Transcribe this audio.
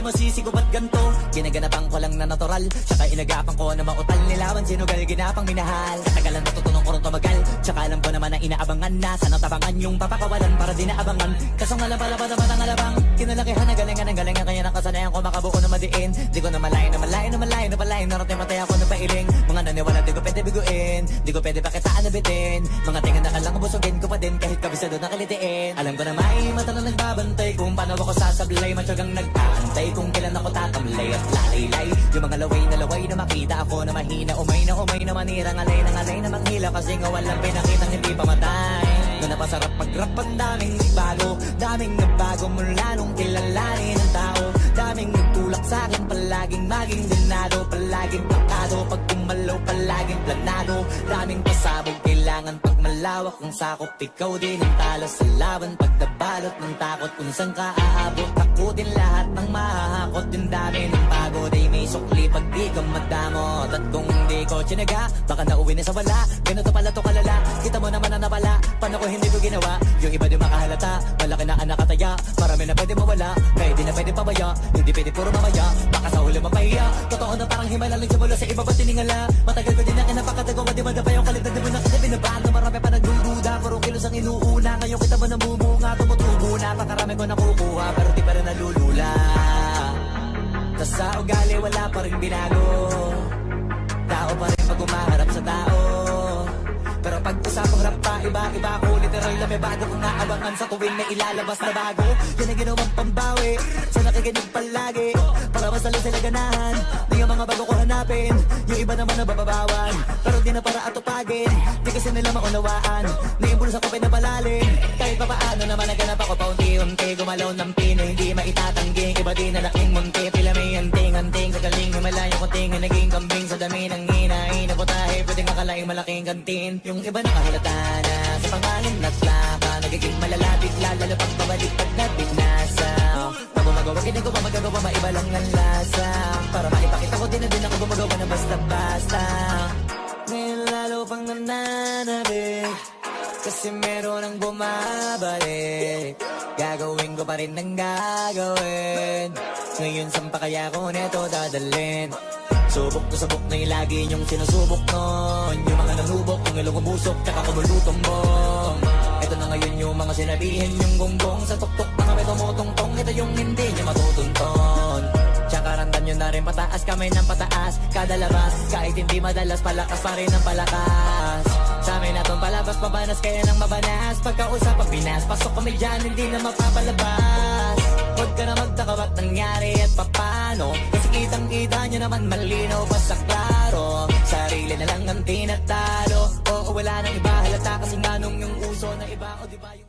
masisigo ba't ganto? Ginaganapan ko lang na natural, tsaka inagapan ko na mautal. Nilawan sinugal, ginapang minahal. Katagalan natutunong ko rin tumagal, tsaka alam ko naman na inaabangan na. Sana tabangan yung papakawalan para di naabangan. Kaso nga lang pala ang alabang kinalakihan na galingan ng galingan. Kaya nakasanayan ko makabuo na madiin. Di ko na malayo na malayo na malayo na malayo. Narating matay ako na pailing. Mga naniwala di ko pwede biguin, di ko pwede pakitaan na bitin. Mga tinga na kalang busugin ko pa din kahit kabisado na kalitiin. Alam ko na may mata na nagbabantay kung paano ako sasablay. Matyagang nag-aantay kung kailan ako tatamlay at lalaylay. Yung mga laway na makita ako na mahina. Umay na manirang alay na manghila. Kasi nga walang pinakitang hindi pamatay. Na napasarap pag-rap ang daming bago. Daming nabago mula nung kilalanin ng tao. Daming nagtulak sa'kin palaging maging dinado. Palaging plakado pag kumalaw palaging planado. Daming pasabog kailangan pag malawak ang sakop. Ikaw din ang talo sa laban pag nabalot ng takot. Kung saan ka aabot ako din lahat ng mahahakot. Yung dami ng pagod ay may sukli pag di ka madamot. At kung hindi ko tsinaga baka nauwi na sa wala. Ganito pala to kalala, kita mo naman na napala. Paano ko hindi ko ginawa, yung iba di makahalata. Malaki na anak kataya, marami na pwede mawala. Kaya di na pwede pabaya, hindi pwede puro mamaya. Baka sa huli mapahiya, totoo na parang himala lang sa mula. Sa iba ba tiningala, matagal ko din na kinapakatago. Di ba na pa yung kalit na di mo nakatabi na bago. Marami pa nagdududa, puro kilos ang inuuna. Ngayon kita ba namumunga, tumutubo na. Pakarami ko nakukuha, pero di pa rin nalulula. Tas sa ugali wala pa rin binago. Tao pa rin pag umaharap sa tao. Pero pag usapang rap pa, iba-iba ko. Literal na may bago kong naabangan sa tuwing may ilalabas na bago. Yan ang ginawang pambawi sa nakikinig palagi. Para masalo sila ganahan, di yung mga bago ko hanapin. Yung iba naman nabababawan, pero di na para atupagin. Di kasi nila maunawaan, naimbulsa ko pinapalalim. Kahit pa paano naman naganap ako paunti-unti. Gumalaw ng pino, hindi maitatanggi. Iba din na laking munti, pila may anting-anting. Sa galing himalayo ko tingin, naging kambing. Sa dami ng hinahin, naputahe, pwedeng akalaing malaking kantin. Yung iba nakahalata na sa pangangin at laka. Nagiging malalapit, lalo pag pabalik pag nabinasa. Pag gumagawa, hindi ko pa magagawa, maiba lang ang lasa. Para maipakita ko din na din ako gumagawa na basta-basta. Ngayon lalo pang nananabik, kasi meron ang bumabalik. Gagawin ko pa rin ang gagawin. Ngayon saan pa kaya ko neto dadalhin? Subok to sabok na yung lagi niyong sinusubok nun. Yung mga nanubok, yung ilong umusok, tsaka kumulutong bong. Ito na ngayon yung mga sinabihin yung gonggong. Sa tuktok na kami tumutungtong, ito yung hindi niya matutunton. Tsaka randan nyo na rin pataas, kamay ng pataas. Kada labas, kahit hindi madalas, palakas pa rin ang palakas. Sa amin natong palabas, mabanas kaya nang mabanas. Pagkausap ang binas, pasok kami dyan, hindi na mapapalabas. Huwag ka na magtaka ba't nangyari at papano. Kasi kitang-kita nyo naman malinaw pa sa klaro. Sarili na lang ang tinatalo. Oo, wala nang iba halata kasi nga nung yung uso na iba. O diba yung